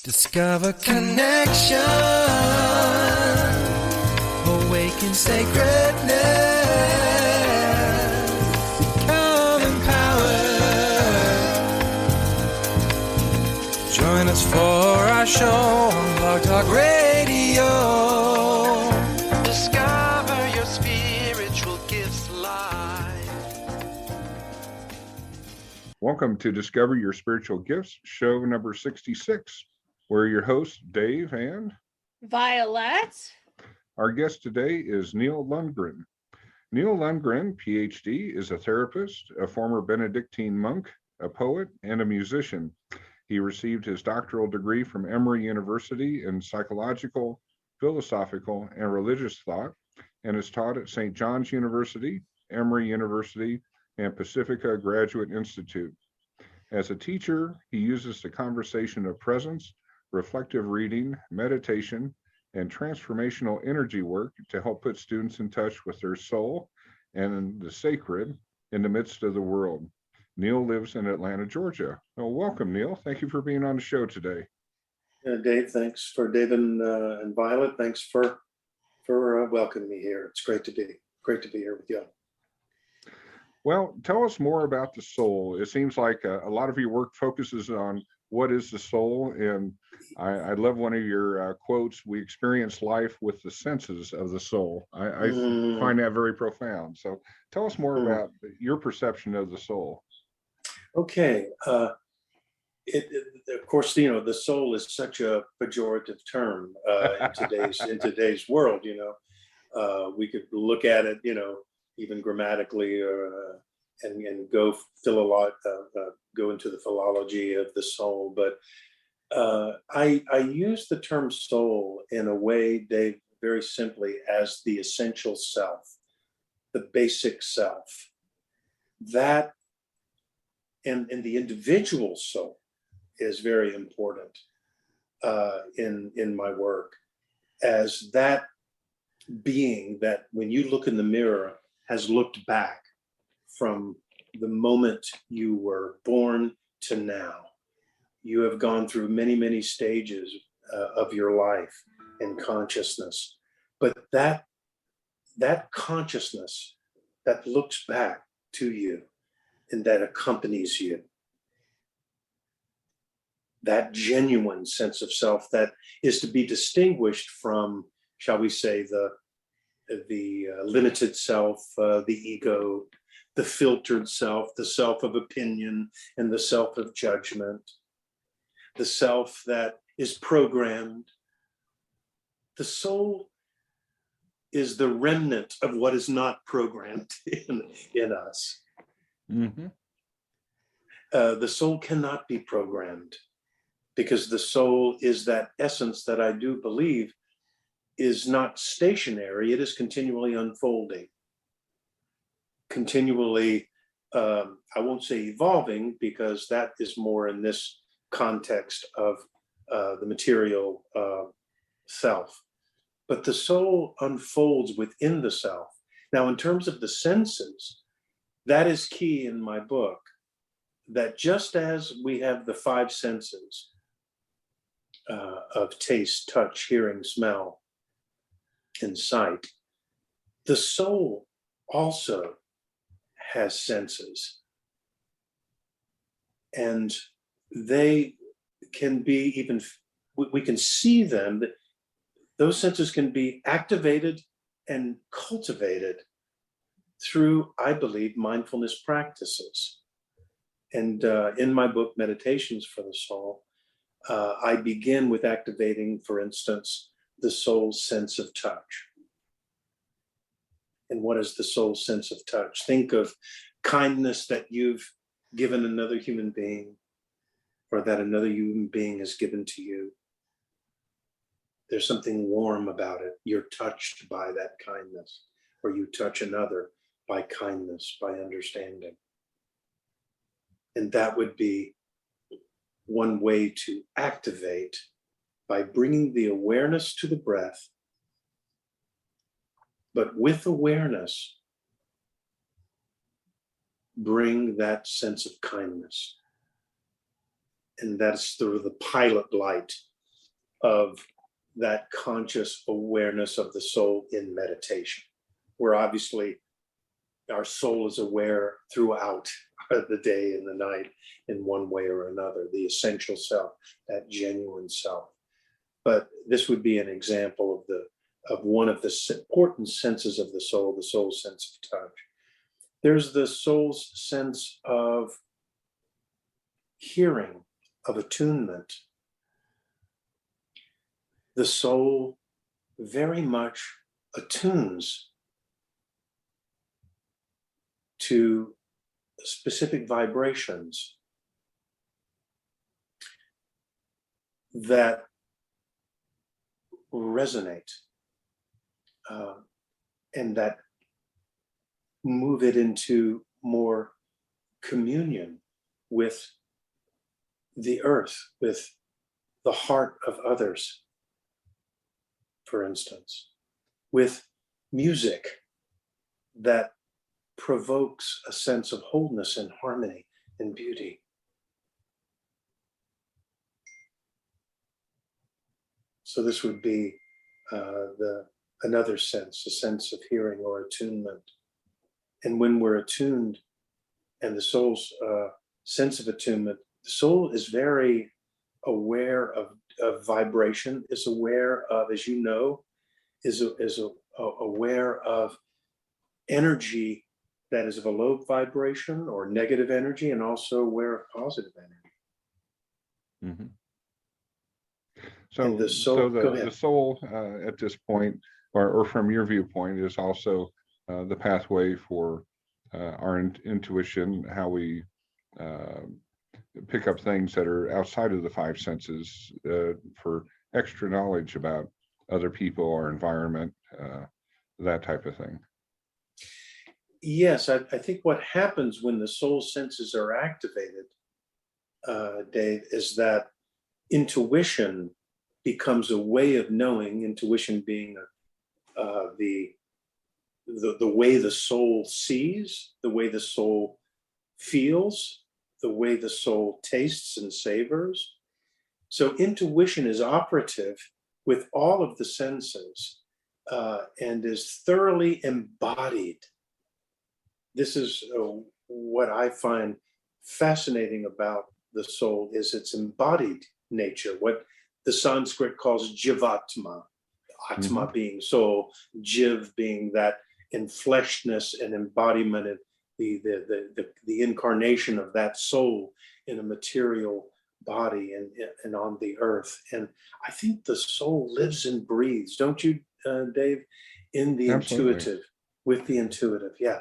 Discover connection, awaken sacredness, become empowered. Join us for our show on Blog Talk Radio. Discover your spiritual gifts live. Welcome to Discover Your Spiritual Gifts, show number 66. We're your hosts, Dave and Vialet. Our guest today is Neale Lundgren. Neale Lundgren, PhD, is a therapist, a former Benedictine monk, a poet, and a musician. He received his doctoral degree from Emory University in psychological, philosophical, and religious thought, and is taught at St. John's University, Emory University, and Pacifica Graduate Institute. As a teacher, he uses the conversation of presence, reflective reading, meditation, and transformational energy work to help put students in touch with their soul and the sacred in the midst of the world. Neale lives in Atlanta, Georgia. Well, welcome, Neale. Thank you for being on the show today. Dave, thanks for Dave and Violet. Thanks for welcoming me here. It's great to be here with you. Well, tell us more about the soul. It seems like a lot of your work focuses on what is the soul, and I love one of your quotes, we experience life with the senses of the soul. I find that very profound. So tell us more about your perception of the soul. Okay. Of course, the soul is such a pejorative term in today's world. We could look at it, even grammatically, and go into the philology of the soul. But I use the term soul in a way, Dave, very simply as the essential self, the basic self. That and the individual soul is very important in my work, as that being that when you look in the mirror has looked back from the moment you were born to now. You have gone through many, many stages of your life and consciousness. But that consciousness that looks back to you and that accompanies you, that genuine sense of self that is to be distinguished from, shall we say, the limited self, the ego, the filtered self, the self of opinion, and the self of judgment, the self that is programmed. The soul is the remnant of what is not programmed in us. Mm-hmm. The soul cannot be programmed, because the soul is that essence that I do believe is not stationary. It is continually unfolding, continually, I won't say evolving, because that is more in this context of the material self. But the soul unfolds within the self. Now, in terms of the senses, that is key in my book, that just as we have the five senses of taste, touch, hearing, smell, and sight, the soul also has senses, and they can be even, we can see them, that those senses can be activated and cultivated through, I believe, mindfulness practices. And in my book, Meditations for the Soul, I begin with activating, for instance, the soul's sense of touch. And what is the soul's sense of touch? Think of kindness that you've given another human being, or that another human being has given to you. There's something warm about it. You're touched by that kindness, or you touch another by kindness, by understanding. And that would be one way to activate, by bringing the awareness to the breath, but with awareness, bring that sense of kindness. And that's through the pilot light of that conscious awareness of the soul in meditation, where obviously our soul is aware throughout the day and the night in one way or another, the essential self, that genuine self. But this would be an example of one of the important senses of the soul's sense of touch. There's the soul's sense of hearing, of attunement. The soul very much attunes to specific vibrations that resonate and that move it into more communion with the earth, with the heart of others, for instance, with music that provokes a sense of wholeness and harmony and beauty. So this would be another sense, a sense of hearing or attunement. And when we're attuned, and the soul's sense of attunement, the soul is very aware of vibration, is aware of, as you know, is aware of energy that is of a low vibration or negative energy, and also aware of positive energy. Mm-hmm. So the soul, the soul at this point, or from your viewpoint, is also the pathway for our intuition, how we pick up things that are outside of the five senses for extra knowledge about other people, our environment, that type of thing. Yes, I think what happens when the soul senses are activated, Dave, is that intuition becomes a way of knowing, intuition being the way the soul sees, the way the soul feels, the way the soul tastes and savors. So intuition is operative with all of the senses and is thoroughly embodied. This is what I find fascinating about the soul, is its embodied nature, what the Sanskrit calls jivatma, atma Mm-hmm. being soul, jiv being that enfleshedness and embodiment, of the incarnation of that soul in a material body and on the earth. And I think the soul lives and breathes, don't you, Dave, in the Absolutely. intuitive, with the intuitive. Yeah,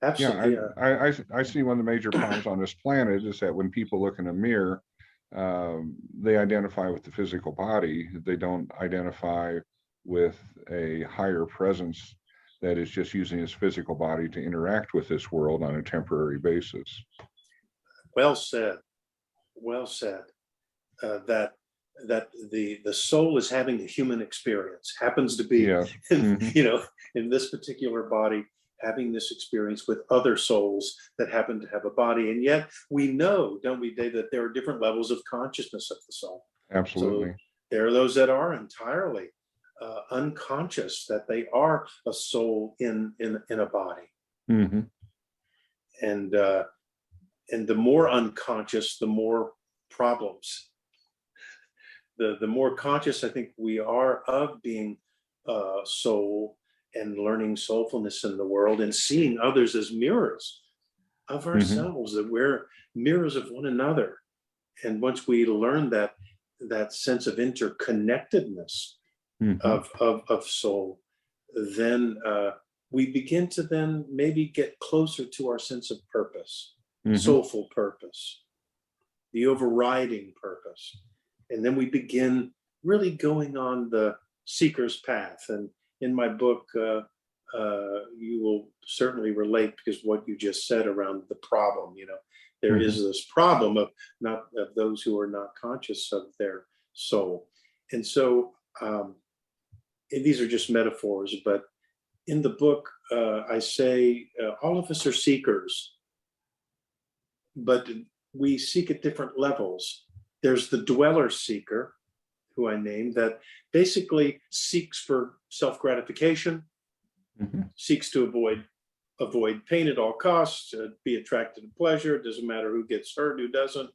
absolutely. Yeah, I see one of the major problems on this planet is that when people look in a mirror, they identify with the physical body. They don't identify with a higher presence that is just using his physical body to interact with this world on a temporary basis. Well said. Well said. That the soul is having a human experience, happens to be, Yeah. Mm-hmm. In this particular body, having this experience with other souls that happen to have a body. And yet we know, don't we, Dave, that there are different levels of consciousness of the soul. Absolutely. So there are those that are entirely unconscious, that they are a soul in a body. Mm-hmm. And the more unconscious, the more problems. The more conscious I think we are of being soul and learning soulfulness in the world and seeing others as mirrors of ourselves, that we're mirrors of one another. And once we learn that sense of interconnectedness of soul, then we begin to then maybe get closer to our sense of purpose, soulful purpose, the overriding purpose. And then we begin really going on the seeker's path. And in my book, you will certainly relate, because what you just said around the problem, there is this problem of those who are not conscious of their soul. And so these are just metaphors, but in the book, I say all of us are seekers, but we seek at different levels. There's the dweller seeker, who I named, that basically seeks for self-gratification, seeks to avoid pain at all costs, be attracted to pleasure. It doesn't matter who gets hurt, who doesn't.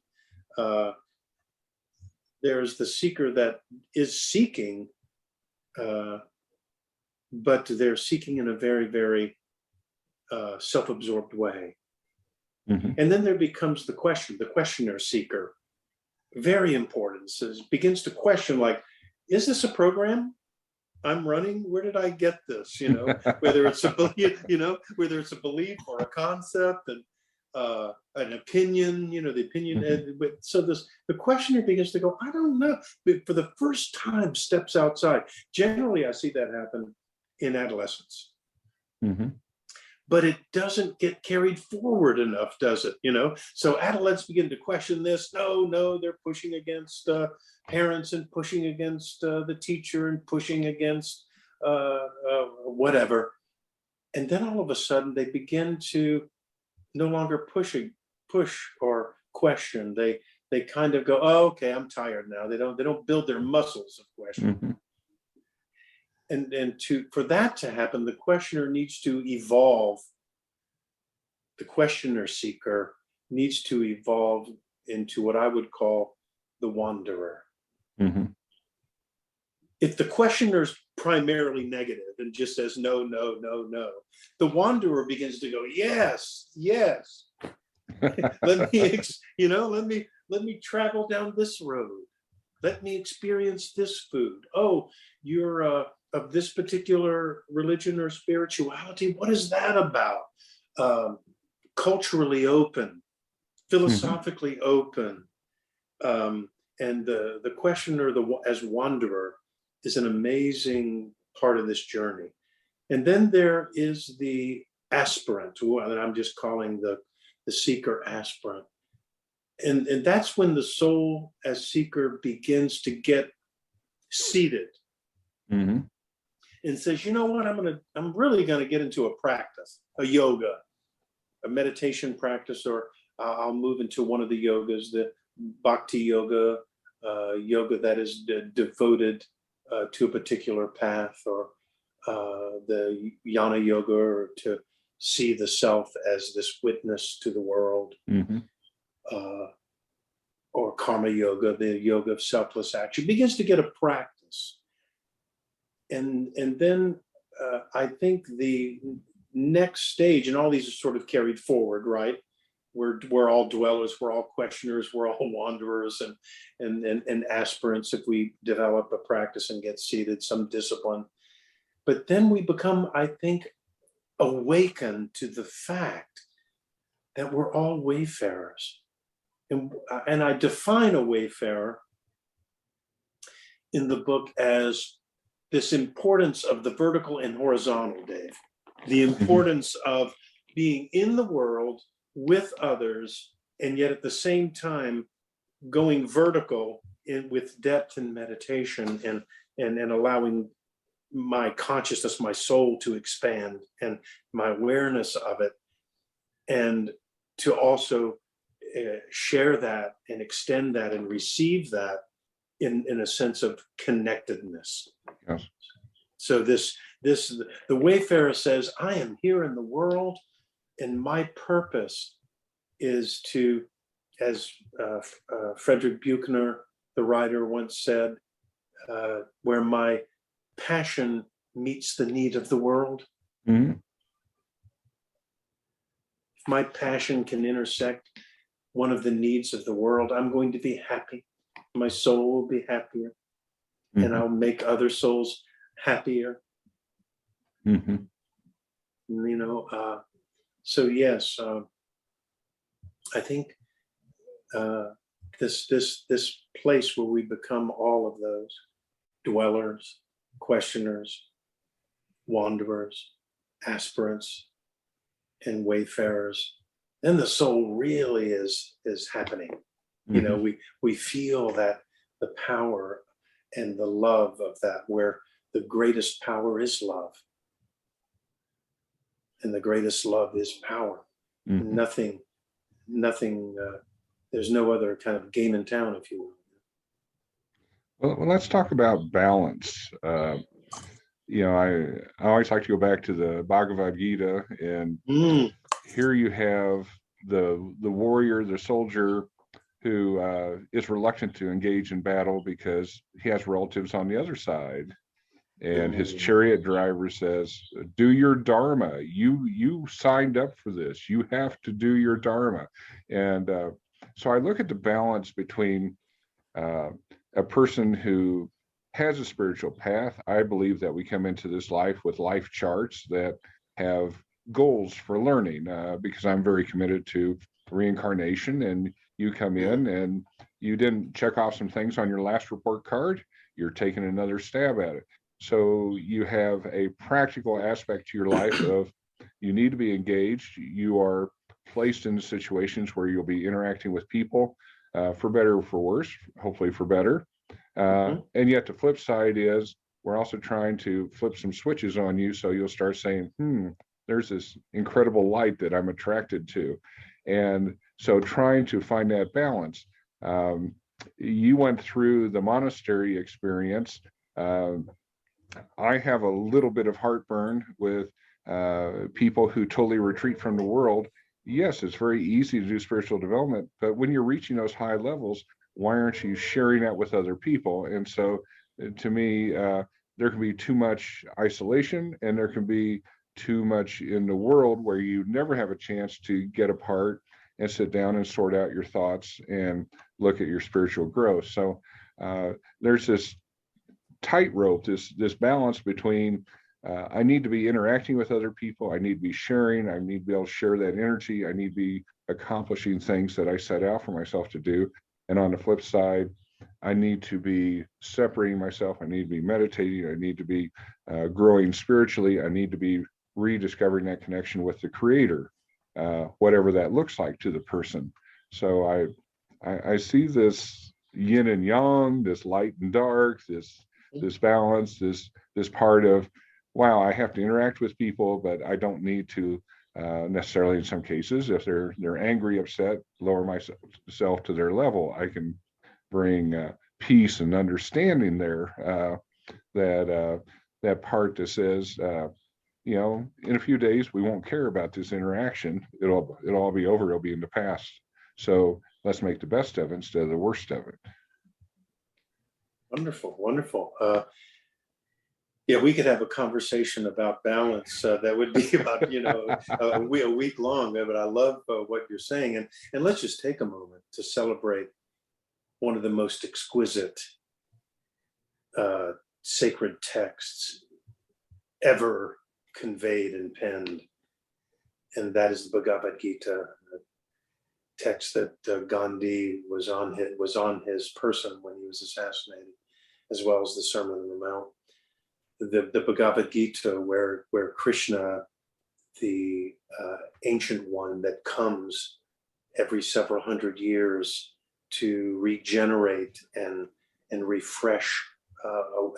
There's the seeker that is seeking, but they're seeking in a very, very self-absorbed way. And then there becomes the questioner seeker. Very important. So it begins to question, like, is this a program I'm running? Where did I get this? You know, whether it's a belief, whether it's a belief or a concept, and an opinion, the opinion. So the questioner begins to go, I don't know. But for the first time, steps outside. Generally, I see that happen in adolescence. But it doesn't get carried forward enough, does it? So adolescents begin to question this. No, they're pushing against parents, and pushing against the teacher, and pushing against whatever. And then all of a sudden they begin to no longer push or question. They kind of go, oh, okay, I'm tired now. They don't build their muscles of question. And for that to happen, the questioner needs to evolve. The questioner seeker needs to evolve into what I would call the wanderer. If the questioner's primarily negative and just says no, the wanderer begins to go, yes. Let me travel down this road. Let me experience this food. Oh, you're of this particular religion or spirituality. What is that about? Culturally open, philosophically open. And the questioner, as wanderer, is an amazing part of this journey. And then there is the aspirant, who I'm just calling the seeker aspirant. And that's when the soul as seeker begins to get seated. And says, you know what, I'm really gonna get into a practice, a yoga, a meditation practice, or I'll move into one of the yogas, the bhakti yoga, yoga that is devoted to a particular path, or the jnana yoga, or to see the self as this witness to the world, or karma yoga, the yoga of selfless action, begins to get a practice. And then I think the next stage, and all these are sort of carried forward, right? We're all dwellers, we're all questioners, we're all wanderers and aspirants if we develop a practice and get seated, some discipline. But then we become, I think, awakened to the fact that we're all wayfarers. And I define a wayfarer in the book as this importance of the vertical and horizontal, Dave. The importance of being in the world with others, and yet at the same time going vertical with depth and meditation, and allowing my consciousness, my soul to expand, and my awareness of it, and to also share that and extend that and receive that in a sense of connectedness. Yes. So the wayfarer says, I am here in the world, and my purpose is to, as Frederick Buechner, the writer, once said, where my passion meets the need of the world. If my passion can intersect one of the needs of the world, I'm going to be happy. My soul will be happier, and I'll make other souls happier. So yes, I think this place where we become all of those dwellers, questioners, wanderers, aspirants, and wayfarers, then the soul really is happening. We feel that the power and the love of that, where the greatest power is love, and the greatest love is power. Nothing. There's no other kind of game in town, if you will. Well, let's talk about balance. I always like to go back to the Bhagavad Gita, and here you have the warrior, the soldier, who is reluctant to engage in battle because he has relatives on the other side. And his chariot driver says, do your dharma. You signed up for this. You have to do your dharma. And so I look at the balance between a person who has a spiritual path. I believe that we come into this life with life charts that have goals for learning, because I'm very committed to reincarnation. And you come in and you didn't check off some things on your last report card, you're taking another stab at it. So you have a practical aspect to your life of you need to be engaged. You are placed into situations where you'll be interacting with people, for better or for worse, hopefully for better. And yet the flip side is we're also trying to flip some switches on you. So you'll start saying, there's this incredible light that I'm attracted to. And so trying to find that balance. You went through the monastery experience. I have a little bit of heartburn with people who totally retreat from the world. Yes, it's very easy to do spiritual development, but when you're reaching those high levels, why aren't you sharing that with other people? And so to me, there can be too much isolation, and there can be too much in the world where you never have a chance to get apart and sit down and sort out your thoughts and look at your spiritual growth. So there's this tightrope, this balance between I need to be interacting with other people, I need to be sharing, I need to be able to share that energy, I need to be accomplishing things that I set out for myself to do. And on the flip side, I need to be separating myself, I need to be meditating, I need to be growing spiritually, I need to be rediscovering that connection with the Creator, whatever that looks like to the person. So I see this yin and yang, this light and dark, this balance, this part of, wow, I have to interact with people, but I don't need to necessarily, in some cases, if they're angry, upset, lower myself to their level. I can bring peace and understanding there. That part that says, in a few days we won't care about this interaction. It'll all be over. It'll be in the past. So let's make the best of it instead of the worst of it. Wonderful, wonderful. Yeah, we could have a conversation about balance that would be about a week long. But I love what you're saying, and let's just take a moment to celebrate one of the most exquisite sacred texts ever conveyed and penned, and that is the Bhagavad Gita, text that Gandhi was on his person when he was assassinated, as well as the Sermon on the Mount. The Bhagavad Gita, where Krishna, the ancient one that comes every several hundred years to regenerate and refresh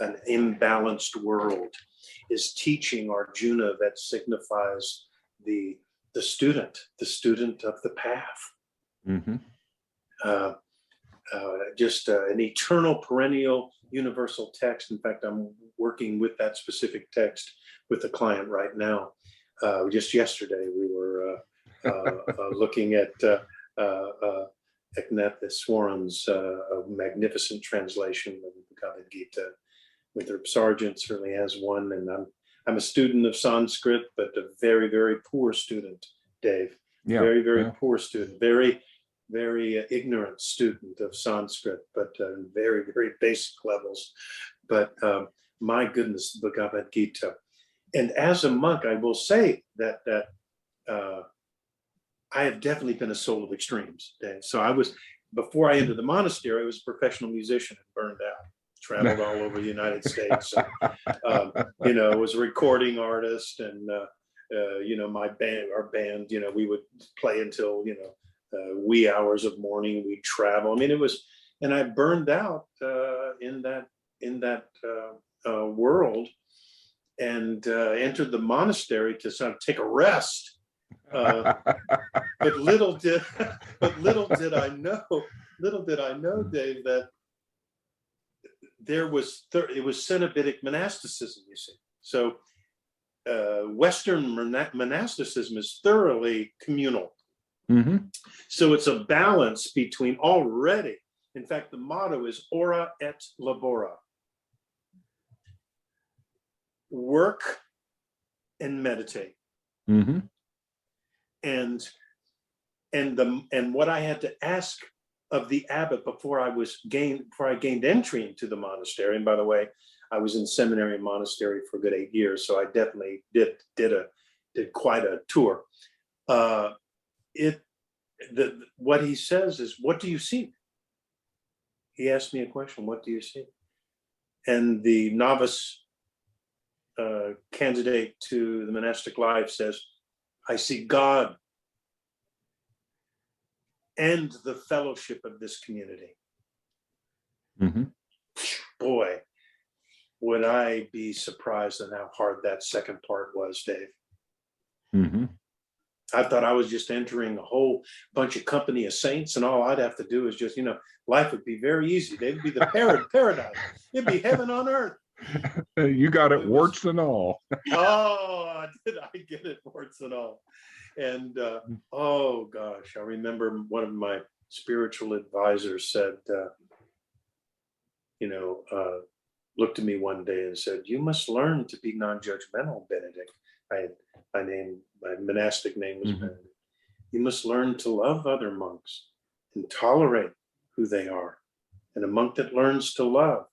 an imbalanced world, is teaching Arjuna that signifies the student of the path. Mm-hmm. Just an eternal, perennial, universal text. In fact, I'm working with that specific text with a client right now. Just yesterday, we were looking at Eknatheswaran's magnificent translation of the Bhagavad Gita. Winthrop Sargent certainly has one, and I'm a student of Sanskrit, but a very, very poor student, Dave. Yeah, very, very poor student. Very, very ignorant student of Sanskrit, but very, very basic levels. But my goodness, the Bhagavad Gita. And as a monk, I will say that I have definitely been a soul of extremes, Dave. So before I entered the monastery, I was a professional musician and burned out. Traveled all over the United States. Was a recording artist, and our band, we would play until wee hours of morning. We'd travel. I mean, and I burned out in that world, and entered the monastery to sort of take a rest. But little did I know, Dave, that it was Cenobitic monasticism, you see. So Western monasticism is thoroughly communal. Mm-hmm. So it's a balance between already. In fact, the motto is ora et labora. Work and meditate. Mm-hmm. And what I had to ask of the abbot before I gained entry into the monastery. And by the way, I was in seminary and monastery for a good 8 years, so I definitely did quite a tour. What he says is, "What do you seek?" He asked me a question, "What do you seek?" And the novice candidate to the monastic life says, "I seek God and the fellowship of this community." Mm-hmm. Boy, would I be surprised at how hard that second part was, Dave. Mm-hmm. I thought I was just entering a whole bunch of company of saints, and all I'd have to do is just, life would be very easy. They'd be the paradise. It'd be heaven on earth. You got it, warts and all. Oh, did I get it, warts and all? And oh gosh, I remember one of my spiritual advisors said, looked at me one day and said, "You must learn to be non-judgmental, Benedict." My monastic name was Mm-hmm. Benedict. "You must learn to love other monks and tolerate who they are. And a monk that learns to love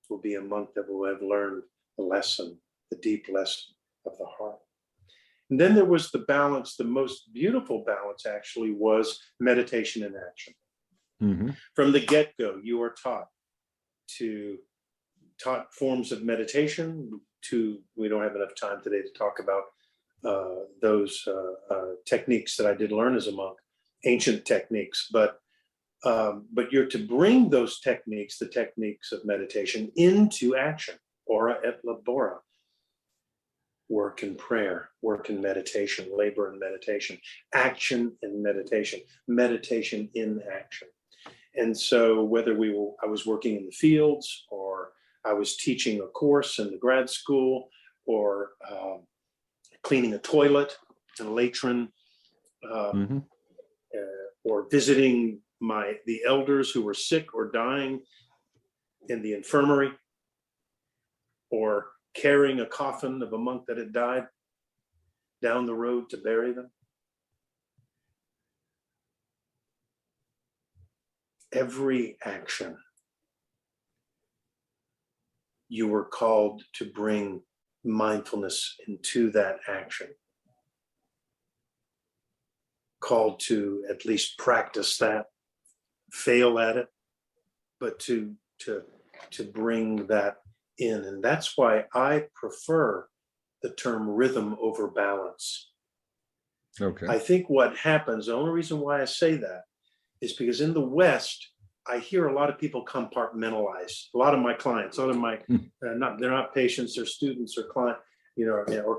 will be a monk that will have learned the lesson, the deep lesson of the heart." And then there was the balance. The most beautiful balance actually was meditation and action. Mm-hmm. From the get-go, you are taught forms of meditation. We don't have enough time today to talk about those techniques that I did learn as a monk, ancient techniques, but you're to bring those techniques, the techniques of meditation, into action. Ora et labora. Work and prayer, work and meditation, labor and meditation, action and meditation, meditation in action. And so whether I was working in the fields, or I was teaching a course in the grad school, or cleaning a toilet and a latron, Mm-hmm. or visiting the elders who were sick or dying in the infirmary, or carrying a coffin of a monk that had died down the road to bury them. Every action, you were called to bring mindfulness into that action. Called to at least practice that, fail at it, but to bring that in. And that's why I prefer the term rhythm over balance. Okay. I think what happens, the only reason why I say that is because in the West, I hear a lot of people compartmentalize. A lot of my clients, they're not patients, they're students or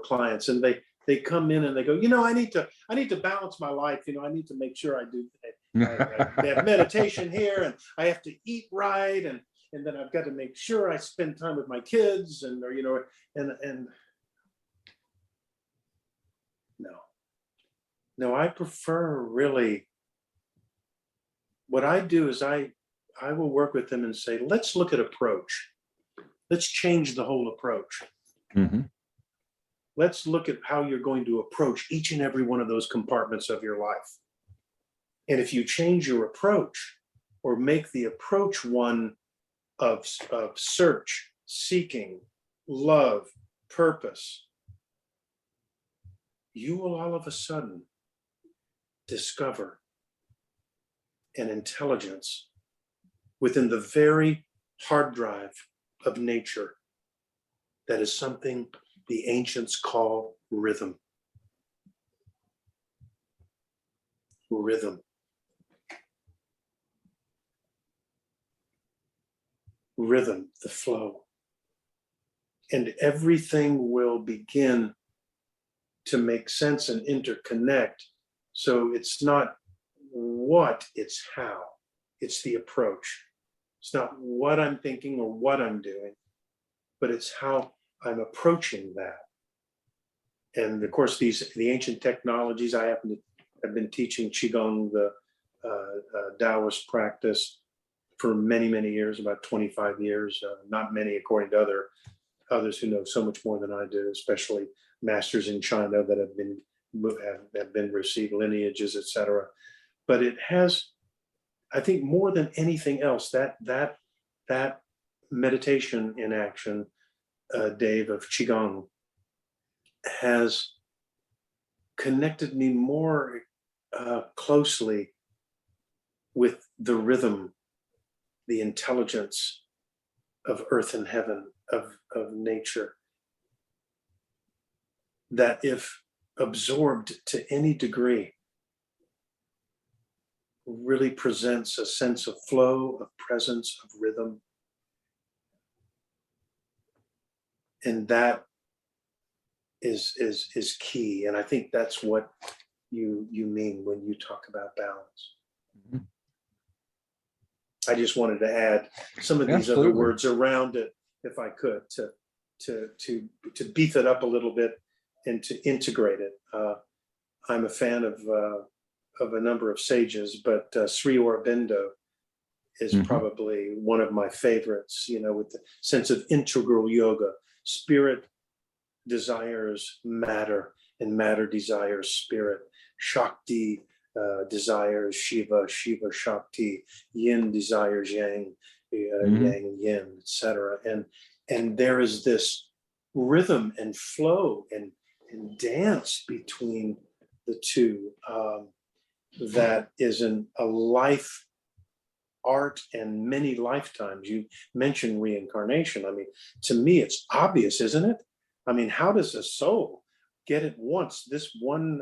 clients, and they come in and they go, I need to balance my life. I need to make sure I do. I have meditation here, and I have to eat right, and then I've got to make sure I spend time with my kids, and no, I prefer really. What I do is I will work with them and say, let's look at approach. Let's change the whole approach. Mm-hmm. Let's look at how you're going to approach each and every one of those compartments of your life. And if you change your approach, or make the approach one of search, seeking, love, purpose, you will all of a sudden discover an intelligence within the very hard drive of nature that is something the ancients call rhythm. Rhythm. Rhythm, the flow. And everything will begin to make sense and interconnect. So it's not what, it's how. It's the approach. It's not what I'm thinking or what I'm doing, but it's how I'm approaching that. And of course, the ancient technologies, I happen to have been teaching Qigong, the Taoist practice, for many, many years, about 25 years, not many according to others who know so much more than I do, especially masters in China that have been received lineages, etc. But it has, I think, more than anything else, that meditation in action, Dave, of Qigong, has connected me more closely with the rhythm, the intelligence of earth and heaven, of nature, that if absorbed to any degree, really presents a sense of flow, of presence, of rhythm. And that is key. And I think that's what you mean when you talk about balance. Mm-hmm. I just wanted to add some of these other words around it, if I could, to beef it up a little bit and to integrate it. I'm a fan of a number of sages, but Sri Aurobindo is probably one of my favorites, with the sense of integral yoga. Spirit desires matter, and matter desires spirit. Shakti desires Shiva, Shiva Shakti. Yin desires Yang, Yang Yin, etc. And there is this rhythm and flow and dance between the two that is a life art and many lifetimes. You mentioned reincarnation. I mean, to me, it's obvious, isn't it? I mean, how does a soul get it once? This one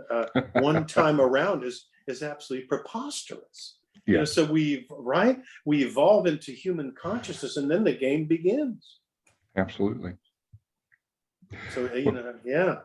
time around is absolutely preposterous. Yeah. So we evolve into human consciousness, and then the game begins. Absolutely. So yeah.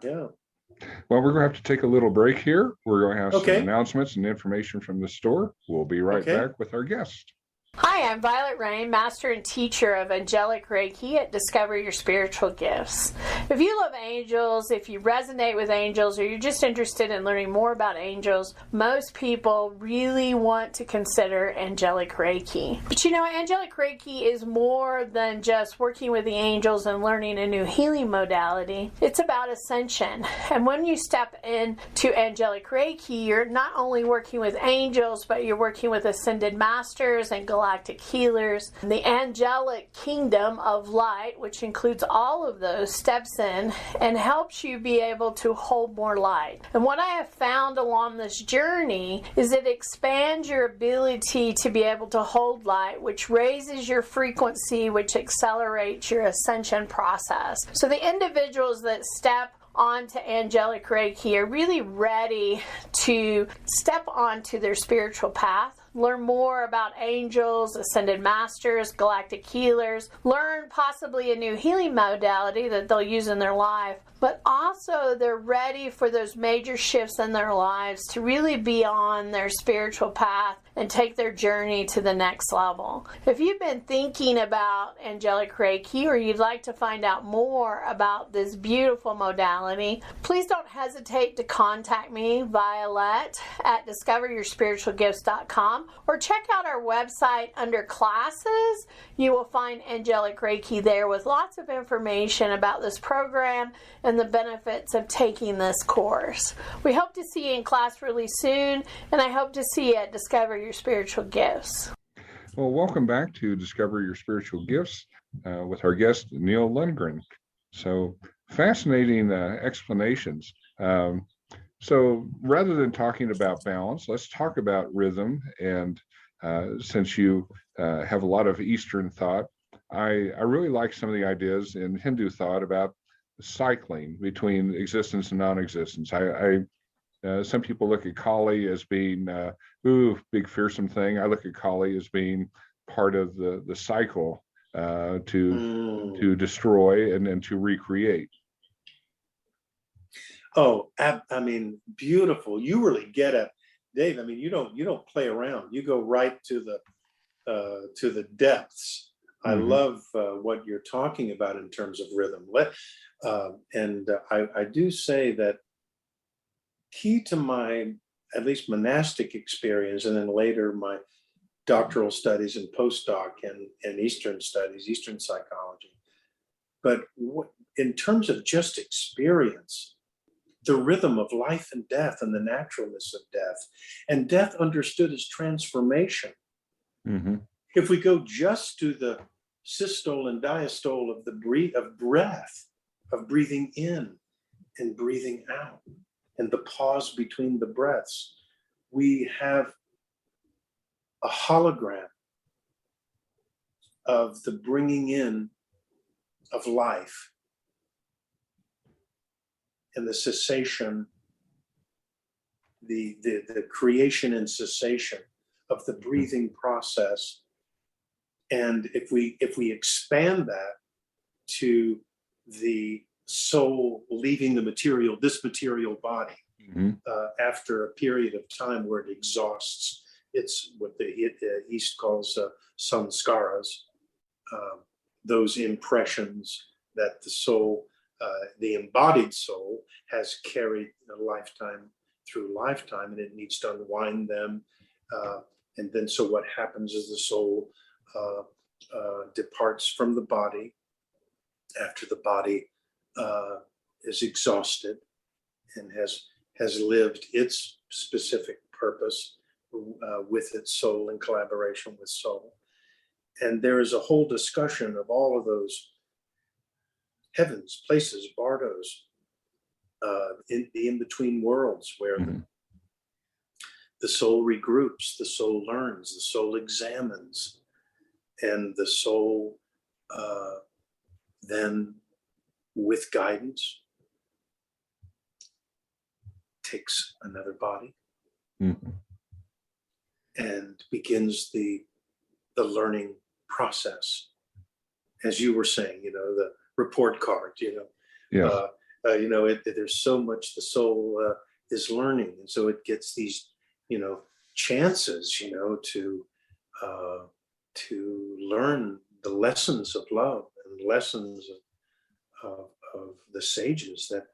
Well, we're going to have to take a little break here. We're going to have some announcements and information from the store. We'll be right back with our guest. Hi, I'm Violet Rain, Master and Teacher of Angelic Reiki at Discover Your Spiritual Gifts. If you love angels, if you resonate with angels, or you're just interested in learning more about angels, most people really want to consider Angelic Reiki. But Angelic Reiki is more than just working with the angels and learning a new healing modality. It's about ascension. And when you step into Angelic Reiki, you're not only working with angels, but you're working with ascended masters and galactic healers. The angelic kingdom of light, which includes all of those, steps in and helps you be able to hold more light. And what I have found along this journey is it expands your ability to be able to hold light, which raises your frequency, which accelerates your ascension process. So the individuals that step onto Angelic Reiki are really ready to step onto their spiritual path, learn more about angels, ascended masters, galactic healers, learn possibly a new healing modality that they'll use in their life, but also they're ready for those major shifts in their lives to really be on their spiritual path and take their journey to the next level. If you've been thinking about Angelic Reiki, or you'd like to find out more about this beautiful modality, please don't hesitate to contact me, Violet, at discoveryourspiritualgifts.com, or check out our website under classes. You will find Angelic Reiki there with lots of information about this program and the benefits of taking this course. We hope to see you in class really soon, and I hope to see you at Discover Your Spiritual Gifts. Well, welcome back to Discover Your Spiritual Gifts with our guest, Neale Lundgren. So, fascinating explanations. So rather than talking about balance, let's talk about rhythm. And since you have a lot of Eastern thought, I really like some of the ideas in Hindu thought about cycling between existence and non-existence. Some people look at Kali as being, big fearsome thing. I look at Kali as being part of the cycle to destroy and then to recreate. Oh, I mean, beautiful. You really get it, Dave. I mean, you don't play around. You go right to to the depths. I Mhm. love what you're talking about in terms of rhythm. I do say that key to my, at least monastic experience, and then later my doctoral studies and postdoc and Eastern studies, Eastern psychology. But in terms of just experience, the rhythm of life and death and the naturalness of death, and death understood as transformation. Mhm. If we go just to the systole and diastole of breath, of breathing in and breathing out, and the pause between the breaths, we have a hologram of the bringing in of life and the cessation, the creation and cessation of the breathing process. And if we expand that to the soul leaving this material body, Mhm. after a period of time where it exhausts, it's what the East calls samskaras, those impressions that the soul, the embodied soul, has carried lifetime through lifetime, and it needs to unwind them. And then, so what happens is the soul departs from the body after the body is exhausted and has lived its specific purpose with its soul, in collaboration with soul. And there is a whole discussion of all of those heavens, places, bardos, in the in-between worlds, where Mhm. the soul regroups, the soul learns, the soul examines, and the soul then, with guidance, takes another body Mhm. and begins the learning process. As you were saying, the report card, Yes. there's so much the soul is learning, and so it gets these, chances, to learn the lessons of love and lessons of the sages, that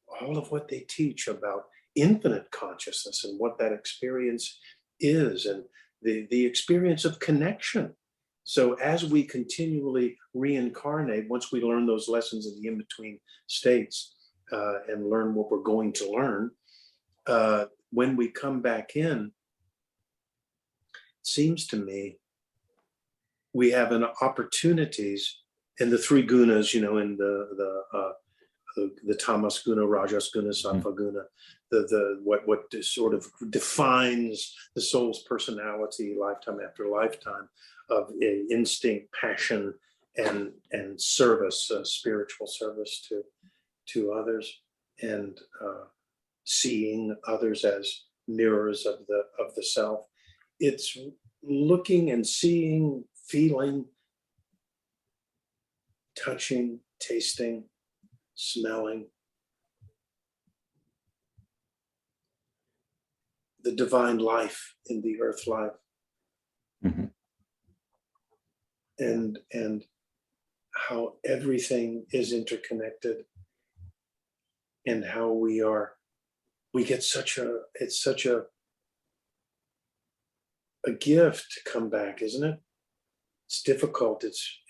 all of what they teach about infinite consciousness and what that experience is, and the experience of connection. So as we continually reincarnate, once we learn those lessons in the in-between states, and learn what we're going to learn, when we come back in, it seems to me we have an opportunities in the three gunas, in the tamas guna, rajas guna, sattva guna, what sort of defines the soul's personality lifetime after lifetime, of instinct, passion, and service, spiritual service to others, and seeing others as mirrors of the self. It's looking and seeing, feeling, touching, tasting, smelling, the divine life in the earth life, Mhm. and how everything is interconnected, and how we get it's such a gift to come back, isn't it? It's difficult. It's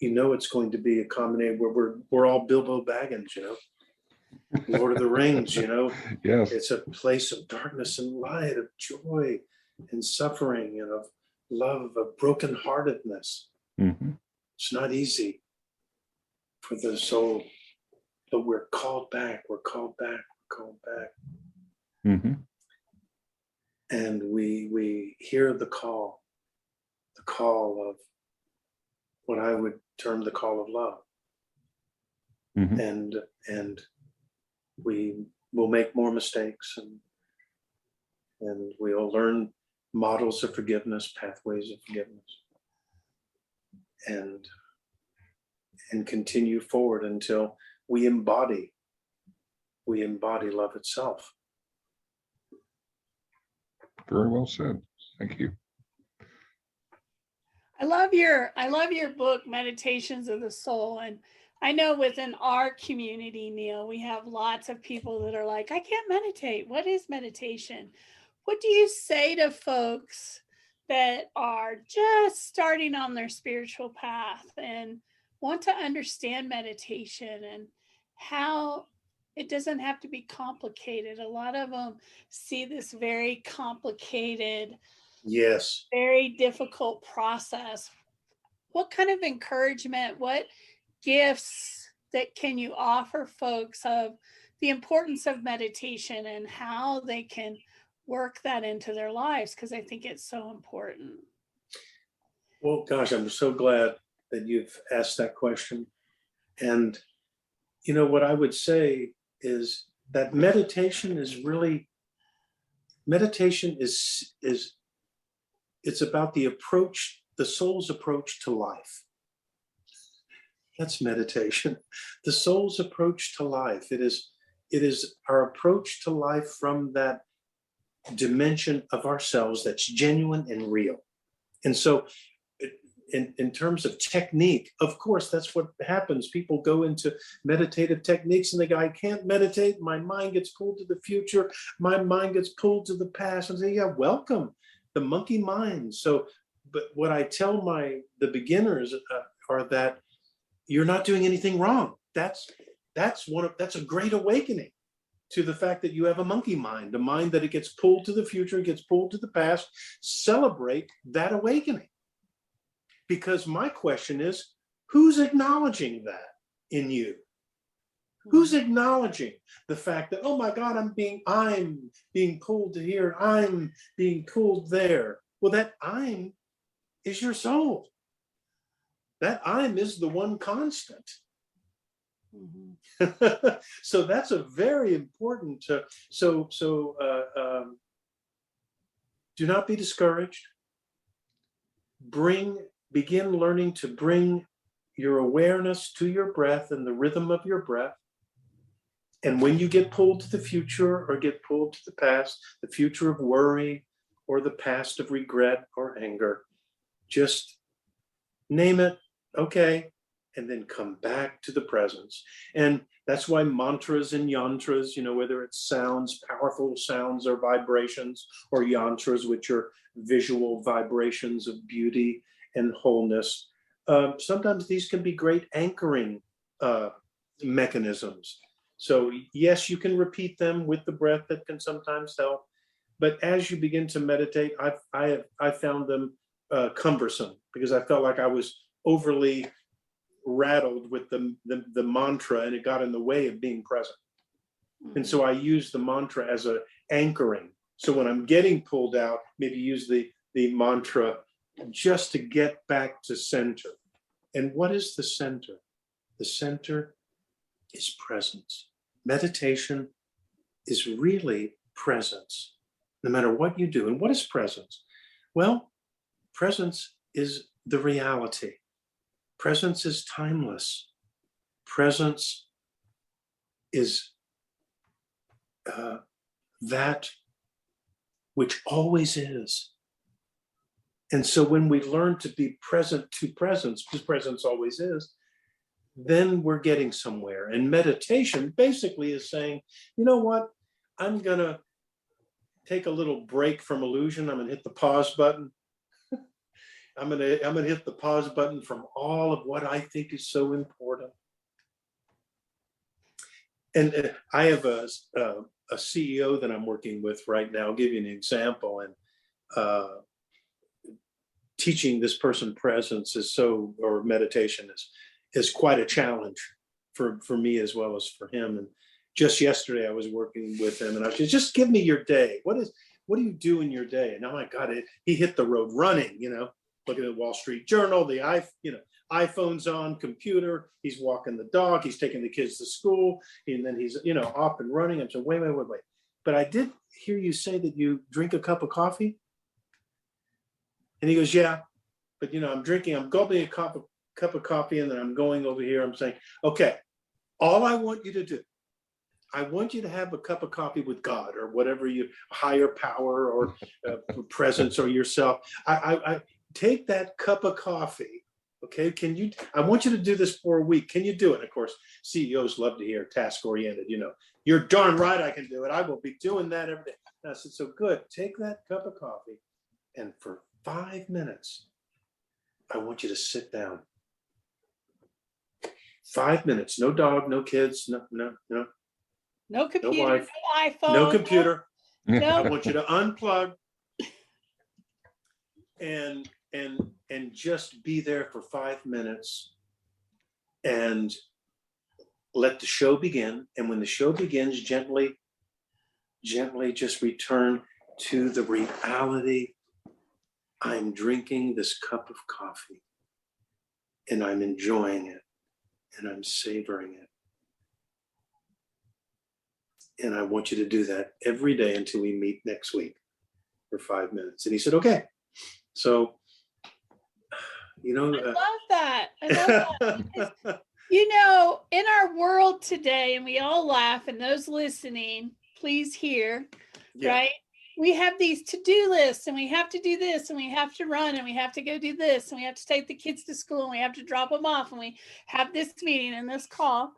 it's going to be a combination where we're all Bilbo Baggins, Lord of the Rings, Yes. It's a place of darkness and light, of joy and suffering, and of love, of brokenheartedness. Mhm. It's not easy for the soul, but we're called back, we're called back, we're called back. Mhm. And we hear the call of what I would term the call of love. Mhm. And we will make more mistakes, and we'll learn models of forgiveness, pathways of forgiveness, and continue forward until we embody love itself. Very well said. Thank you. I love your book, Meditations of the Soul. And I know within our community, Neale, we have lots of people that are like, I can't meditate. What is meditation? What do you say to folks that are just starting on their spiritual path and want to understand meditation and how it doesn't have to be complicated? A lot of them see this very complicated, Yes. very difficult process. What kind of encouragement, what gifts that can you offer folks of the importance of meditation and how they can work that into their lives? Because I think it's so important. Well, gosh, I'm so glad that you've asked that question. And, you know, what I would say is that meditation is it's about the approach, the soul's approach to life. That's meditation. The soul's approach to life. It is our approach to life from that dimension of ourselves that's genuine and real. And so in terms of technique, of course, that's what happens. People go into meditative techniques and they go, I can't meditate. My mind gets pulled to the future. My mind gets pulled to the past. And say, yeah, welcome, the monkey mind. So, but what I tell the beginners are that you're not doing anything wrong. That's a great awakening to the fact that you have a monkey mind, a mind that it gets pulled to the future, it gets pulled to the past. Celebrate that awakening. Because my question is, who's acknowledging that in you? Who's acknowledging the fact that, oh my God, I'm being pulled to here, I'm being pulled there? Well, that I'm is your soul. That I'm is the one constant. Mm-hmm. So that's a very important, do not be discouraged. Begin learning to bring your awareness to your breath and the rhythm of your breath. And when you get pulled to the future or get pulled to the past, the future of worry or the past of regret or anger, just name it, okay, and then come back to the presence. And that's why mantras and yantras, you know, whether it's sounds, powerful sounds or vibrations, or yantras, which are visual vibrations of beauty and wholeness. Sometimes these can be great anchoring mechanisms. So yes, you can repeat them with the breath. That can sometimes help. But as you begin to meditate, I found them cumbersome because I felt like I was overly rattled with the mantra and it got in the way of being present. And so I use the mantra as a anchoring. So when I'm getting pulled out, maybe use the mantra just to get back to center. And what is the center? The center is presence. Meditation is really presence, no matter what you do. And what is presence? Well, presence is the reality. Presence is timeless. Presence is that which always is. And so when we learn to be present to presence, because presence always is, then we're getting somewhere. And meditation basically is saying, you know what? I'm going to take a little break from illusion. I'm going to hit the pause button. I'm going to hit the pause button from all of what I think is so important. And I have a CEO that I'm working with right now. I'll give you an example. And teaching this person presence or meditation is quite a challenge for me as well as for him. And just yesterday I was working with him and I said, just give me your day. What do you do in your day? And oh my God, he hit the road running, you know, looking at Wall Street Journal, iPhone's on, computer, he's walking the dog, he's taking the kids to school, and then he's, off and running. I'm saying, wait. But I did hear you say that you drink a cup of coffee. And he goes, yeah, but I'm gulping a cup of coffee and then I'm going over here. I'm saying, okay, all I want you to do, I want you to have a cup of coffee with God or whatever higher power or presence or yourself. take that cup of coffee. Okay, I want you to do this for a week. Can you do it? Of course, CEOs love to hear task-oriented, you're darn right I can do it. I will be doing that every day. And I said, so good, take that cup of coffee, and for 5 minutes, I want you to sit down. 5 minutes, no dog, no kids, no computer, no wife, no iPhone, no computer. no. I want you to unplug and just be there for 5 minutes and let the show begin. And when the show begins, gently just return to the reality. I'm drinking this cup of coffee and I'm enjoying it and I'm savoring it. And I want you to do that every day until we meet next week for 5 minutes. And he said, okay. So, I love that. I love that. In our world today, and we all laugh, and those listening, please hear, right? We have these to-do lists, and we have to do this, and we have to run, and we have to go do this, and we have to take the kids to school, and we have to drop them off, and we have this meeting and this call.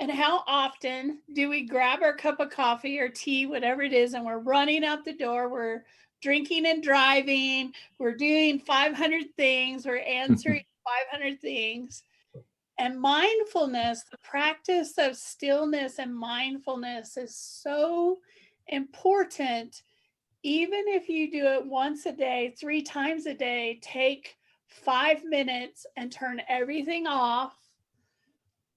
And how often do we grab our cup of coffee or tea, whatever it is, and we're running out the door, we're drinking and driving, we're doing 500 things, we're answering 500 things. And mindfulness, the practice of stillness and mindfulness is so important. Even if you do it once a day, 3 times a day, take 5 minutes and turn everything off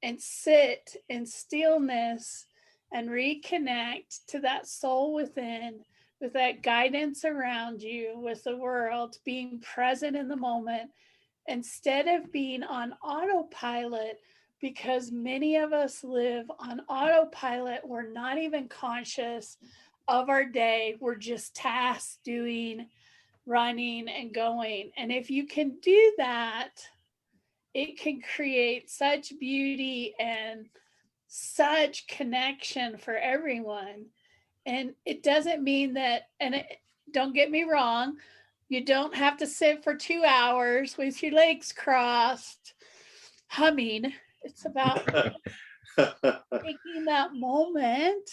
and sit in stillness and reconnect to that soul within, with that guidance around you, with the world, being present in the moment, instead of being on autopilot, because many of us live on autopilot. We're not even conscious of our day. We're just tasks, doing, running, and going. And if you can do that, it can create such beauty and such connection for everyone. And it doesn't mean that, don't get me wrong, you don't have to sit for 2 hours with your legs crossed, humming. It's about taking that moment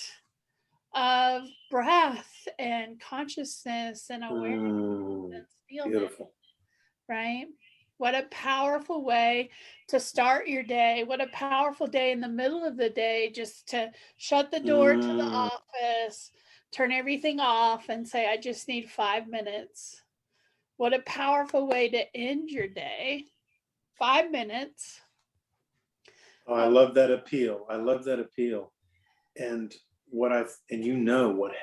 of breath and consciousness and awareness and stillness. Beautiful. Right? What a powerful way to start your day. What a powerful day in the middle of the day, just to shut the door to the office, turn everything off and say, I just need 5 minutes. What a powerful way to end your day. 5 minutes. Oh, I love that appeal. I love that appeal. And what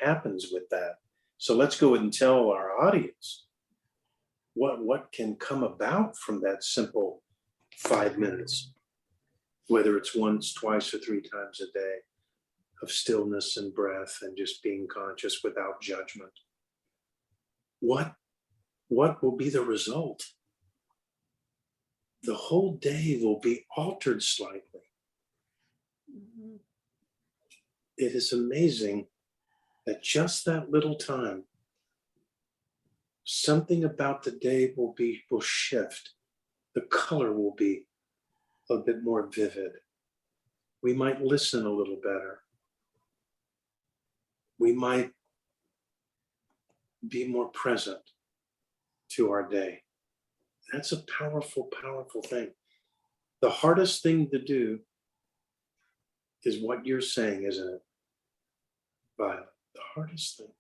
happens with that. So let's go and tell our audience what can come about from that simple 5 minutes, whether it's once, twice, or 3 times a day of stillness and breath and just being conscious without judgment. What will be the result? The whole day will be altered slightly. Mm-hmm. It is amazing that just that little time, something about the day will shift. The color will be a bit more vivid. We might listen a little better. We might be more present to our day. That's a powerful, powerful thing. The hardest thing to do is what you're saying, isn't it, Violet? The hardest thing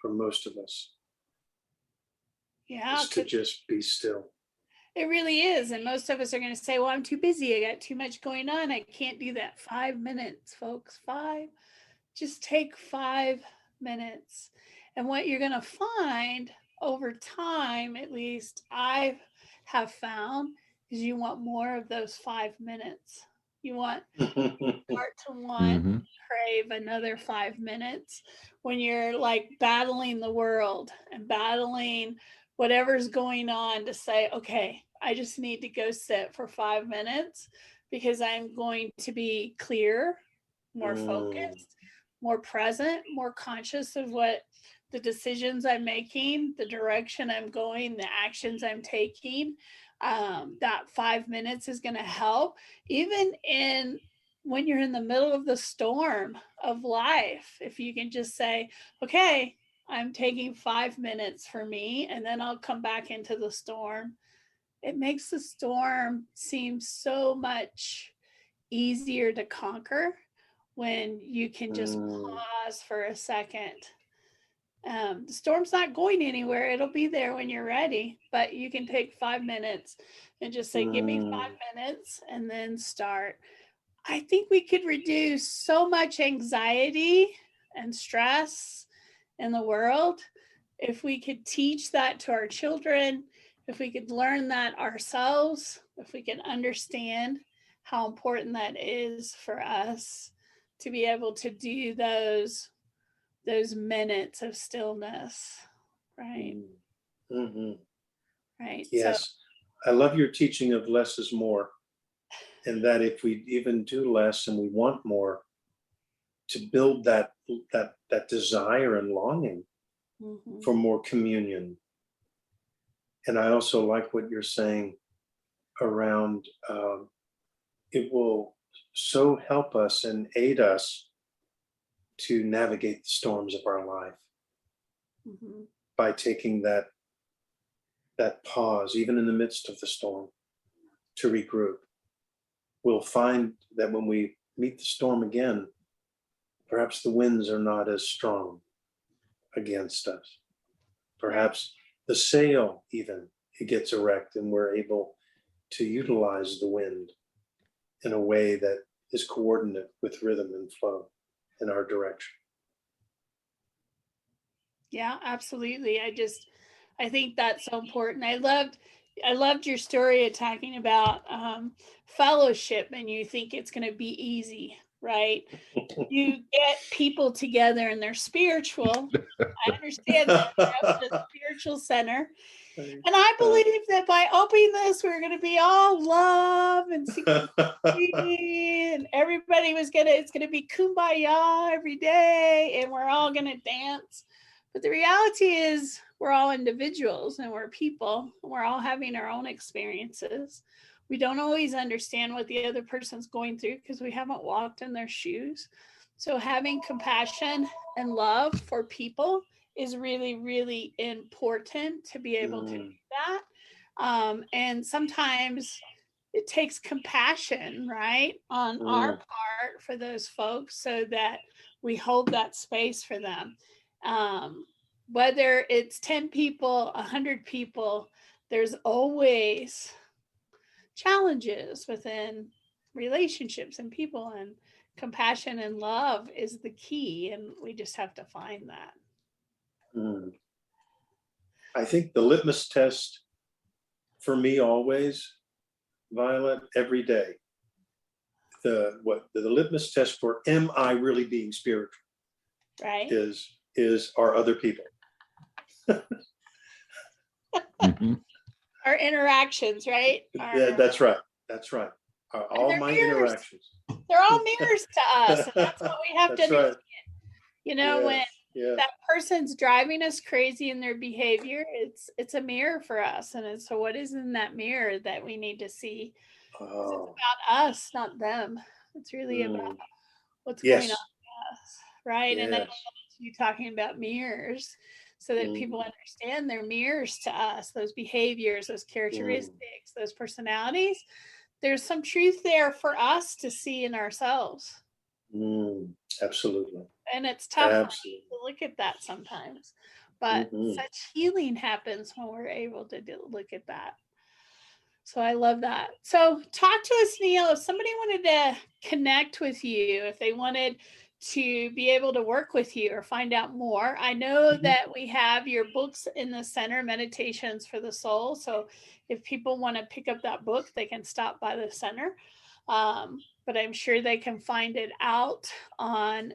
for most of us is to just be still. It really is. And most of us are going to say, well, I'm too busy. I got too much going on. I can't do that. 5 minutes, folks. 5. Just take 5 minutes. And what you're going to find over time, at least I have found, is you want more of those 5 minutes. You start to want, crave another 5 minutes when you're like battling the world and battling whatever's going on, to say, okay, I just need to go sit for 5 minutes because I'm going to be clear, more focused, more present, more conscious of what the decisions I'm making, the direction I'm going, the actions I'm taking, that 5 minutes is going to help. Even when you're in the middle of the storm of life, if you can just say, okay, I'm taking 5 minutes for me, and then I'll come back into the storm. It makes the storm seem so much easier to conquer when you can just pause for a second. The storm's not going anywhere. It'll be there when you're ready, but you can take 5 minutes and just say, give me 5 minutes, and then start. I think we could reduce so much anxiety and stress in the world if we could teach that to our children, if we could learn that ourselves, if we could understand how important that is for us to be able to do those minutes of stillness, right? Mm-hmm. Right. Yes. So, I love your teaching of less is more, and that if we even do less and we want more, to build that desire and longing for more communion. And I also like what you're saying around it will so help us and aid us to navigate the storms of our life by taking that pause, even in the midst of the storm, to regroup. We'll find that when we meet the storm again, perhaps the winds are not as strong against us. Perhaps the sail even, it gets erect, and we're able to utilize the wind in a way that is coordinate with rhythm and flow in our direction. Yeah, absolutely. I think that's so important. I loved your story of talking about fellowship, and you think it's going to be easy, right? You get people together and they're spiritual. I understand that. They're up to the spiritual center. And I believe that by opening this, we're going to be all love and synchronicity, and everybody it's going to be kumbaya every day, and we're all going to dance. But the reality is we're all individuals, and we're people, and we're all having our own experiences. We don't always understand what the other person's going through because we haven't walked in their shoes. So having compassion and love for people is really, really important to be able to do that. And sometimes it takes compassion, right, on our part for those folks so that we hold that space for them. Whether it's 10 people, 100 people, there's always challenges within relationships and people, and compassion and love is the key, and we just have to find that. I think the litmus test for me always, Violet, every day, the litmus test for am I really being spiritual, right, is are other people. Our interactions, right? Yeah, that's right. All my mirrors. Interactions. They're all mirrors to us, and that's what we have to understand. You know, when that person's driving us crazy in their behavior, it's a mirror for us, and so what is in that mirror that we need to see? It's about us, not them. It's really about what's going on with us, right? And I love you talking about mirrors, so that people understand they're mirrors to us. Those behaviors, those characteristics, those personalities. There's some truth there for us to see in ourselves. Absolutely. And it's tough to look at that sometimes, but such healing happens when we're able to look at that. So I love that. So talk to us, Neale, if somebody wanted to connect with you, if they wanted to be able to work with you or find out more. I know that we have your books in the center, Meditations for the Soul. So if people want to pick up that book, they can stop by the center. But I'm sure they can find it out on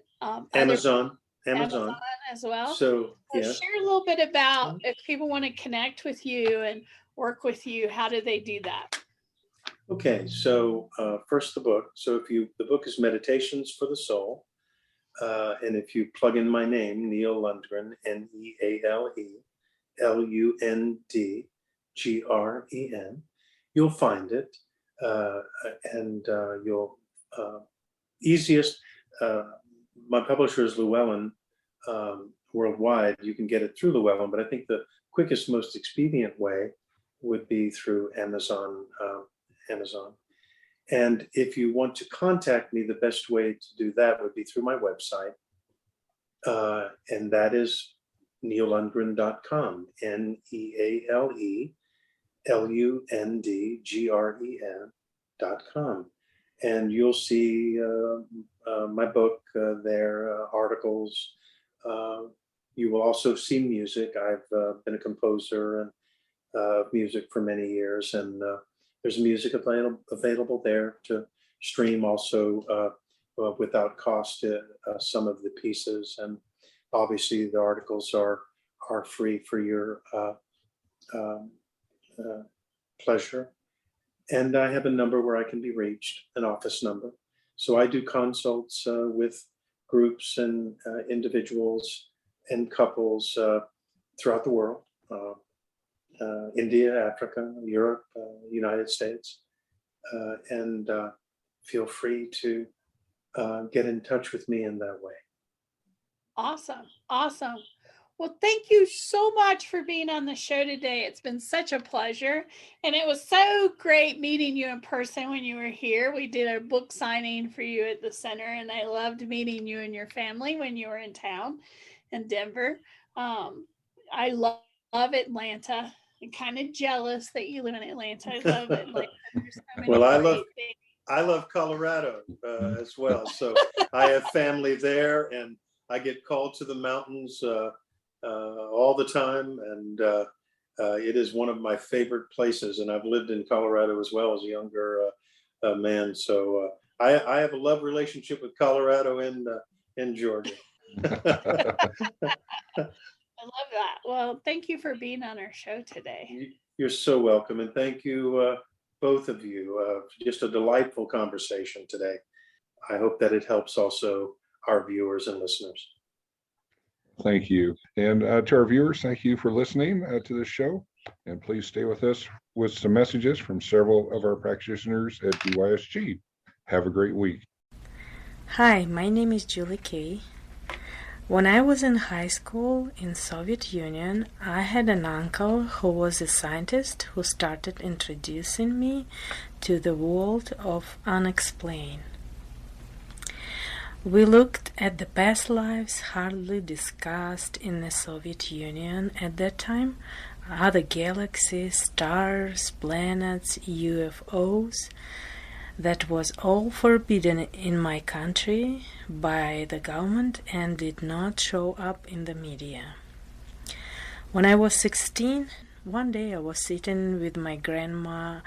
Amazon as well. So share a little bit about if people want to connect with you and work with you, how do they do that? Okay, so first the book. So the book is Meditations for the Soul. And if you plug in my name, Neale Lundgren, Nealundgren, you'll find it. And you'll easiest, my publisher is Llewellyn worldwide. You can get it through Llewellyn, but I think the quickest, most expedient way would be through Amazon. And if you want to contact me, the best way to do that would be through my website. And that is nealelundgren.com, NealeLundgren.com. And you'll see my book there, articles. You will also see music. I've been a composer and music for many years, and there's music available there to stream also without cost, some of the pieces. And obviously the articles are free for your pleasure. And I have a number where I can be reached, an office number. So I do consults with groups and individuals and couples throughout the world. India, Africa, Europe, United States, and feel free to get in touch with me in that way. Awesome. Well, thank you so much for being on the show today. It's been such a pleasure. And it was so great meeting you in person when you were here. We did a book signing for you at the center, and I loved meeting you and your family when you were in town in Denver. I love Atlanta. I'm kind of jealous that you live in Atlanta. I love Atlanta. Well, I love Colorado as well. So I have family there, and I get called to the mountains all the time. And it is one of my favorite places. And I've lived in Colorado as well as a younger man. So I have a love relationship with Colorado and Georgia. I love that. Well, thank you for being on our show today. You're so welcome. And thank you, both of you. Just a delightful conversation today. I hope that it helps also our viewers and listeners. Thank you. And to our viewers, thank you for listening to this show. And please stay with us with some messages from several of our practitioners at BYSG. Have a great week. Hi, my name is Julie Kay. When I was in high school in Soviet Union, I had an uncle who was a scientist who started introducing me to the world of unexplained. We looked at the past lives hardly discussed in the Soviet Union at that time, other galaxies, stars, planets, UFOs. That was all forbidden in my country by the government and did not show up in the media. When I was 16, one day I was sitting with my grandma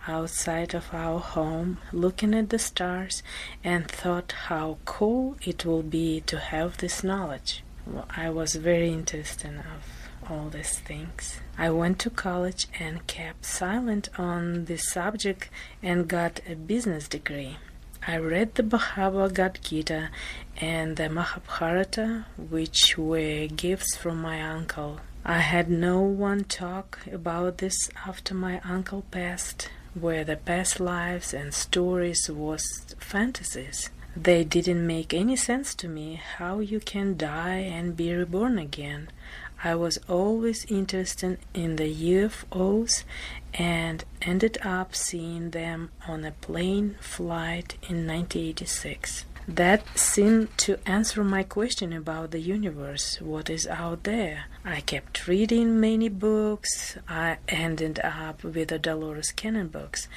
outside of our home, looking at the stars, and thought how cool it will be to have this knowledge. Well, I was very interested of all these things. I went to college and kept silent on this subject and got a business degree. I read the Bhagavan Gita and the Mahabharata, which were gifts from my uncle. I had no one talk about this after my uncle passed, where the past lives and stories was fantasies. They didn't make any sense to me, how you can die and be reborn again. I was always interested in the UFOs and ended up seeing them on a plane flight in 1986. That seemed to answer my question about the universe, what is out there. I kept reading many books. I ended up with the Dolores Cannon books.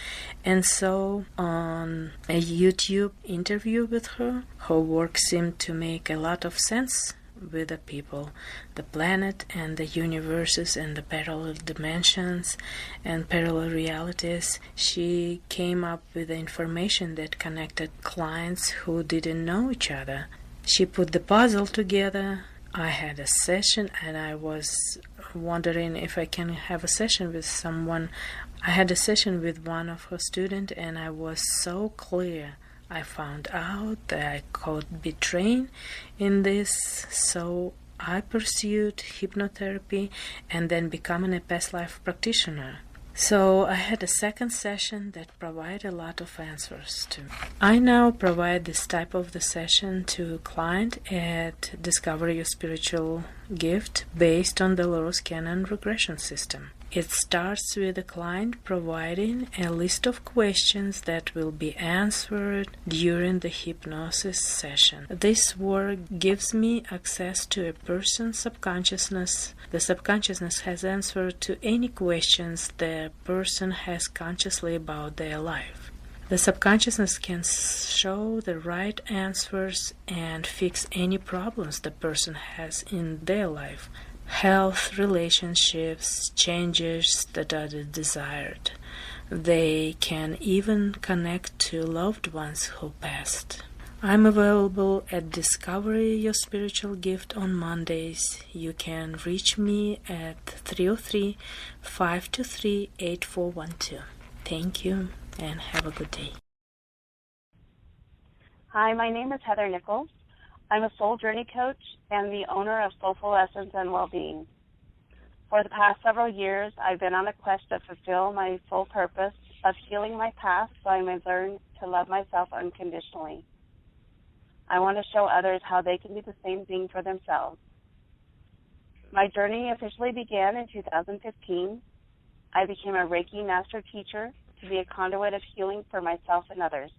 And so on a YouTube interview with her, her work seemed to make a lot of sense with the people, the planet and the universes and the parallel dimensions and parallel realities. She came up with the information that connected clients who didn't know each other. She put the puzzle together. I had a session and I was wondering if I can have a session with someone. I had a session with one of her students and I was so clear I found out that I could be trained in this, so I pursued hypnotherapy and then becoming a past life practitioner. So I had a second session that provided a lot of answers to me. I now provide this type of the session to client at Discover Your Spiritual Gift based on the Laura's Cannon regression system. It starts with the client providing a list of questions that will be answered during the hypnosis session. This work gives me access to a person's subconsciousness. The subconsciousness has answered to any questions the person has consciously about their life. The subconsciousness can show the right answers and fix any problems the person has in their life. Health, relationships, changes that are desired. They can even connect to loved ones who passed. I'm available at Discover Your Spiritual Gift on Mondays. You can reach me at 303-523-8412. Thank you and have a good day. Hi, my name is Heather Nichols. I'm a soul journey coach and the owner of Soulful Essence and Wellbeing. For the past several years, I've been on a quest to fulfill my soul purpose of healing my past so I may learn to love myself unconditionally. I want to show others how they can do the same thing for themselves. My journey officially began in 2015. I became a Reiki master teacher to be a conduit of healing for myself and others.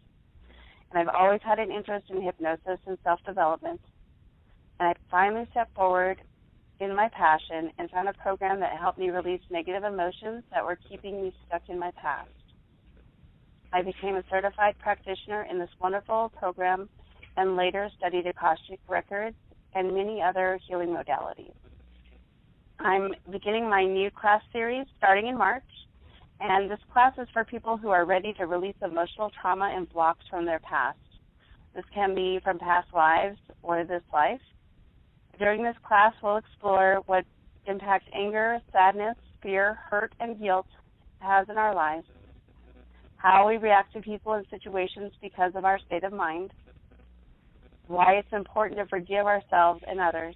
And I've always had an interest in hypnosis and self-development. And I finally stepped forward in my passion and found a program that helped me release negative emotions that were keeping me stuck in my past. I became a certified practitioner in this wonderful program and later studied Akashic records and many other healing modalities. I'm beginning my new class series starting in March, and this class is for people who are ready to release emotional trauma and blocks from their past. This can be from past lives or this life. During this class, we'll explore what impact anger, sadness, fear, hurt, and guilt has in our lives, how we react to people and situations because of our state of mind, why it's important to forgive ourselves and others.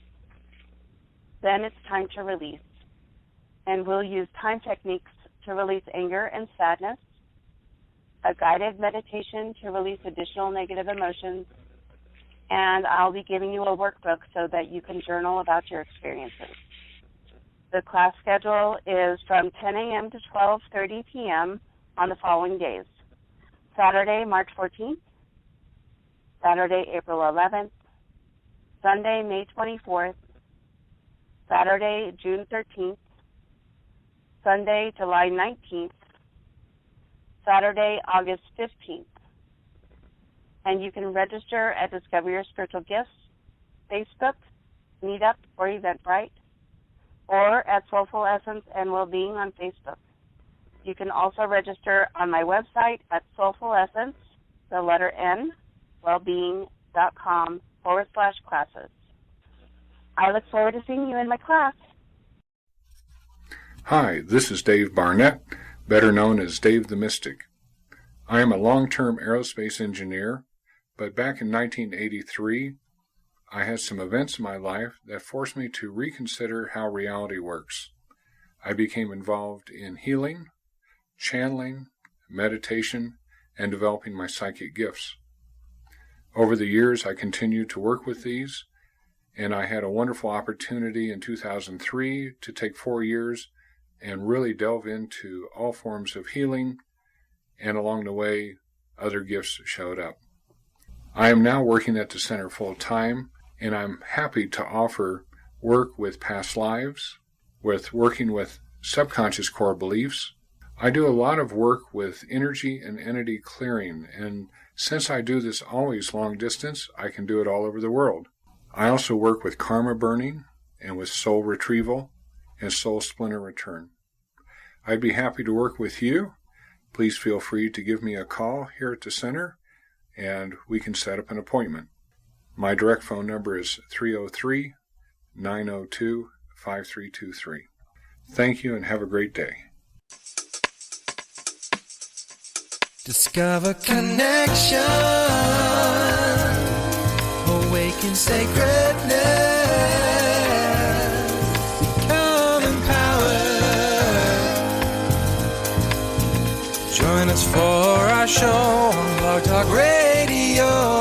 Then it's time to release, and we'll use time techniques to release anger and sadness, a guided meditation to release additional negative emotions, and I'll be giving you a workbook so that you can journal about your experiences. The class schedule is from 10 a.m. to 12:30 p.m. on the following days: Saturday, March 14th, Saturday, April 11th, Sunday, May 24th, Saturday, June 13th, Sunday, July 19th, Saturday, August 15th. And you can register at Discover Your Spiritual Gifts, Facebook, Meetup, or Eventbrite, or at Soulful Essence and Wellbeing on Facebook. You can also register on my website at Soulful Essence, the letter N, wellbeing.com/classes. I look forward to seeing you in my class. Hi, this is Dave Barnett, better known as Dave the Mystic. I am a long-term aerospace engineer, but back in 1983, I had some events in my life that forced me to reconsider how reality works. I became involved in healing, channeling, meditation, and developing my psychic gifts. Over the years, I continued to work with these, and I had a wonderful opportunity in 2003 to take 4 years and really delve into all forms of healing, and along the way, other gifts showed up. I am now working at the center full-time, and I'm happy to offer work with past lives, with working with subconscious core beliefs. I do a lot of work with energy and entity clearing, and since I do this always long distance, I can do it all over the world. I also work with karma burning and with soul retrieval and soul splinter return. I'd be happy to work with you. Please feel free to give me a call here at the center, and we can set up an appointment. My direct phone number is 303-902-5323. Thank you and have a great day. Discover connection, awaken sacredness, become empowered. Join us for our show on Blog Talk Radio.